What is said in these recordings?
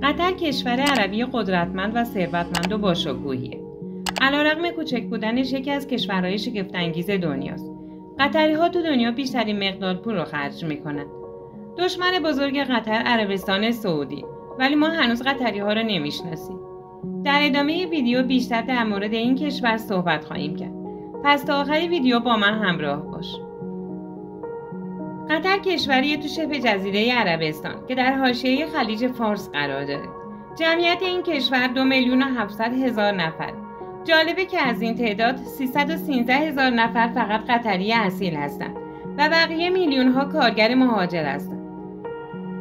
قطر کشور عربی قدرتمند و ثروتمند و باشکوهیه. علیرغم کوچک بودنش یکی از کشورهای شگفت‌انگیز دنیاست. قطری‌ها تو دنیا بیشترین مقدار پول رو خرج میکنن. دشمن بزرگ قطر عربستان سعودی، ولی ما هنوز قطری‌ها رو نمیشناسیم. در ادامه ویدیو بیشتر در مورد این کشور صحبت خواهیم کرد. پس تا آخر ویدیو با من همراه باش. قطر کشوری تو شبه جزیره عربستان که در حاشیه خلیج فارس قرار داره. جمعیت این کشور 2,700,000 نفر. جالبه که از این تعداد 313,000 نفر فقط قطری اصیل هستند و بقیه میلیون‌ها کارگر مهاجر هستند.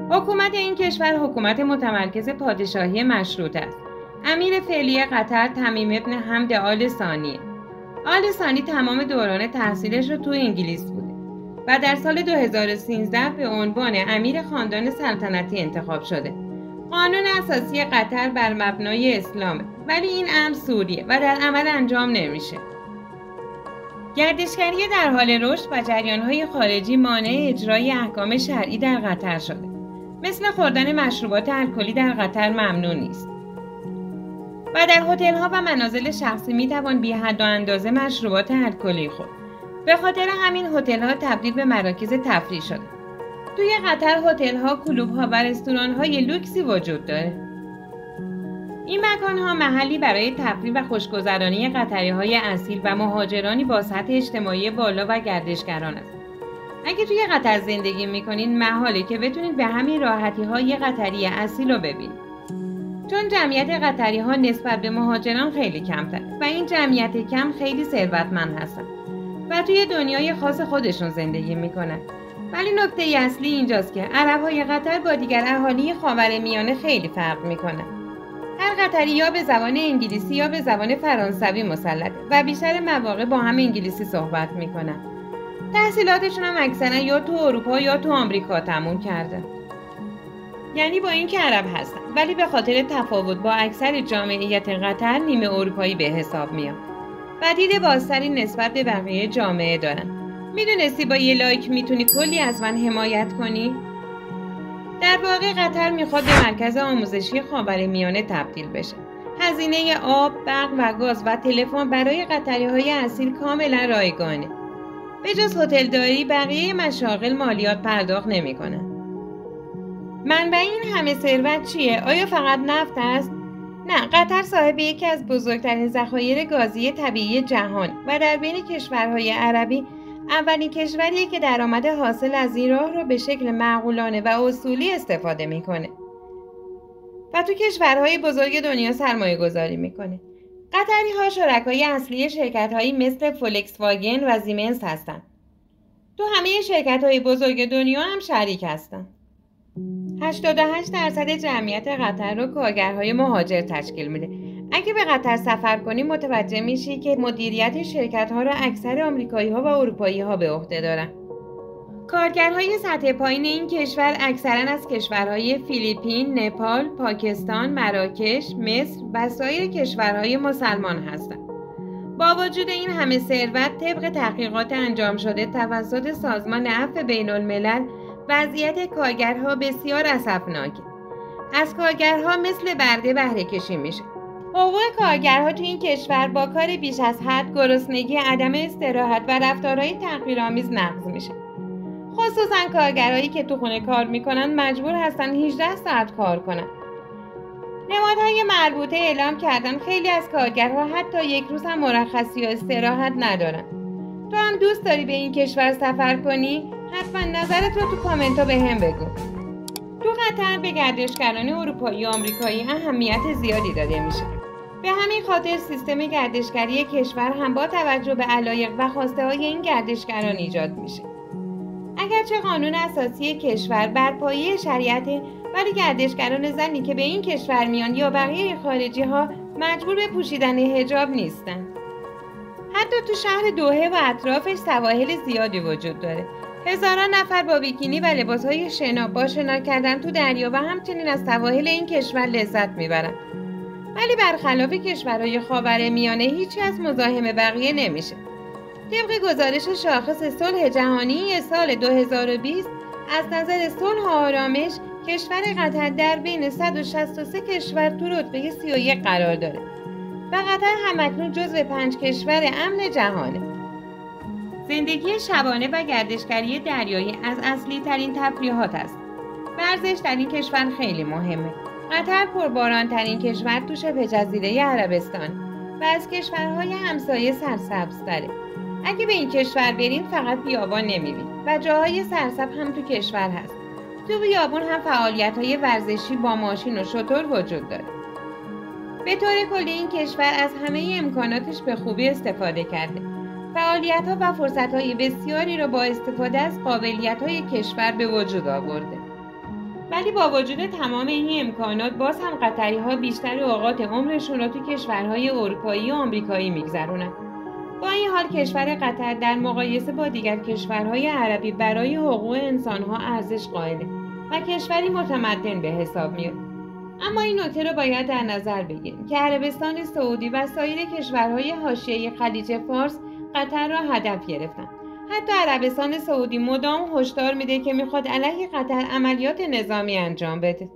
حکومت این کشور حکومت متمرکز پادشاهی مشروطه است. امیر فعلی قطر تمیم ابن حمد آل ثانیه. آل ثانی تمام دوران تحصیلش رو تو انگلیس بوده و در سال 2013 به عنوان امیر خاندان سلطنتی انتخاب شده. قانون اساسی قطر بر مبنای اسلامه، ولی این امر سوریه و در عمل انجام نمیشه. گردشگری در حال رشد و جریان‌های خارجی مانع اجرای احکام شرعی در قطر شده. مثل خوردن مشروبات الکلی در قطر ممنوع نیست. و در هتل‌ها و منازل شخصی میتوان بی حد و اندازه مشروبات الکلی خورد. به خاطر همین هتل‌ها تبدیل به مراکز تفریح شده. توی قطر هتل‌ها، کلوب‌ها و رستوران‌های لوکسی وجود داره. این مکان‌ها محلی برای تفریح و خوشگذرانی قطری‌های اصیل و مهاجرانی با سطح اجتماعی بالا و گردشگران است. اگه توی قطر زندگی می‌کنین، محاله که بتونید به همین راحتی‌ها یه قطری اصیل رو ببینید. چون جمعیت قطری‌ها نسبت به مهاجران خیلی کمتر و این جمعیت کم خیلی ثروتمند هستن و توی دنیای خاص خودشون زندگی میکنن. ولی نکته اصلی اینجاست که عرب‌های قطر با دیگر اهالی خاورمیانه خیلی فرق میکنن. هر قطری یا به زبان انگلیسی یا به زبان فرانسوی مسلطه و بیشتر مواقع با هم انگلیسی صحبت میکنن. تحصیلاتشون هم اکثرا یا تو اروپا یا تو آمریکا تموم کردن. یعنی با اینکه عرب هستن ولی به خاطر تفاوت با اکثر جامعیت قطر نیمه اروپایی به حساب میاد و دید بازتری نسبت به بقیه جامعه دارن. میدونستی با یه لایک میتونی کلی از من حمایت کنی؟ در واقع قطر میخواد به مرکز آموزشی خاورمیانه تبدیل بشه. هزینه آب، برق و گاز و تلفن برای قطری‌های اصیل کاملا رایگانه. به جز هتلداری بقیه مشاغل مالیات پرداخت نمیکنن. منبع این همه ثروت چیه؟ آیا فقط نفت است؟ نه، قطر صاحب یکی از بزرگترین ذخایر گازی طبیعی جهان و در بین کشورهای عربی اولین کشوریه که درآمد حاصل از این راه رو به شکل معقولانه و اصولی استفاده میکنه و تو کشورهای بزرگ دنیا سرمایه گذاری میکنه. قطری‌ها شرکای اصلی شرکت‌هایی مثل فولکس واگن و زیمنس هستن. تو همه شرکت‌های بزرگ دنیا هم شریک هستن. 88% جمعیت قطر رو کارگرهای مهاجر تشکیل میده. اگه به قطر سفر کنی متوجه میشی که مدیریت شرکت‌ها رو اکثر آمریکایی‌ها و اروپایی‌ها به عهده دارن. کارگرهای سطح پایین این کشور اکثرا از کشورهای فیلیپین، نپال، پاکستان، مراکش، مصر و سایر کشورهای مسلمان هستند. با وجود این همه ثروت، طبق تحقیقات انجام شده توسط سازمان عفو بین‌الملل، وضعیت کارگرها بسیار اسفناکه. از کارگرها مثل برده بهره کشی میشه. حقوق کارگرها تو این کشور با کار بیش از حد، گرسنگی، عدم استراحت و رفتارهای تحقیرآمیز نقض میشه. خصوصا کارگرایی که تو خونه کار میکنن مجبور هستن 18 ساعت کار کنن. نمادهای مربوطه اعلام کردن خیلی از کارگرها حتی یک روز هم مرخصی یا استراحت ندارن. تو هم دوست داری به این کشور سفر کنی؟ حتما نظرت رو تو کامنت ها به هم بگو. تو قطر به گردشگران اروپایی و آمریکایی اهمیت زیادی داده میشه. به همین خاطر سیستم گردشگری کشور هم با توجه به علایق و خواسته های این گردشگران ایجاد میشه. اگرچه قانون اساسی کشور بر پایه شریعته، ولی گردشگران زنی که به این کشور میان یا بقیه خارجی ها مجبور به پوشیدن حجاب نیستن. حتی تو شهر دوحه و اطرافش سواحل زیادی وجود داره. هزاران نفر با بیکینی و لباسهای شنا با شنا کردن تو دریا و همچنین از سواحل این کشور لذت میبرن. ولی برخلاف کشورهای خاورمیانه هیچی از مزاحم بقیه نمیشه. طبق گزارش شاخص صلح جهانی سال 2020 از نظر صلح و آرامش کشور قطر در بین 163 کشور تو رتبه 31 قرار داره و قطر همکنون جزو 5 کشور امن جهانه. زندگی شبانه و گردشگری دریایی از اصلی ترین تفریحات است. ورزش در این کشور خیلی مهمه. قطر پرباران ترین کشور تو شبه جزیره عربستان و از کشورهای همسایه سرسبز تره. اگه به این کشور برین فقط بیابان نمیبین و جاهای سرسبز هم تو کشور هست. تو بیابون هم فعالیت‌های ورزشی با ماشین و شتر وجود داره. به طور کلی این کشور از همه امکاناتش به خوبی استفاده کرده. فعالیت‌ها و فرصت‌های بسیاری را با استفاده از قابلیت‌های کشور به وجود آورده. ولی با وجود تمام این امکانات باز هم قطری‌ها بیشتر اوقات عمرشون را تو کشورهای اروپایی و آمریکایی می‌گذرونن. با این حال کشور قطر در مقایسه با دیگر کشورهای عربی برای حقوق انسان‌ها ارزش قائله و کشوری متمدن به حساب میاد. اما این نکته رو باید در نظر بگیریم که عربستان سعودی و سایر کشورهای حاشیه خلیج فارس قطر را هدف گرفتن. حتی عربستان سعودی مدام هشدار میده که میخواد علیه قطر عملیات نظامی انجام بده.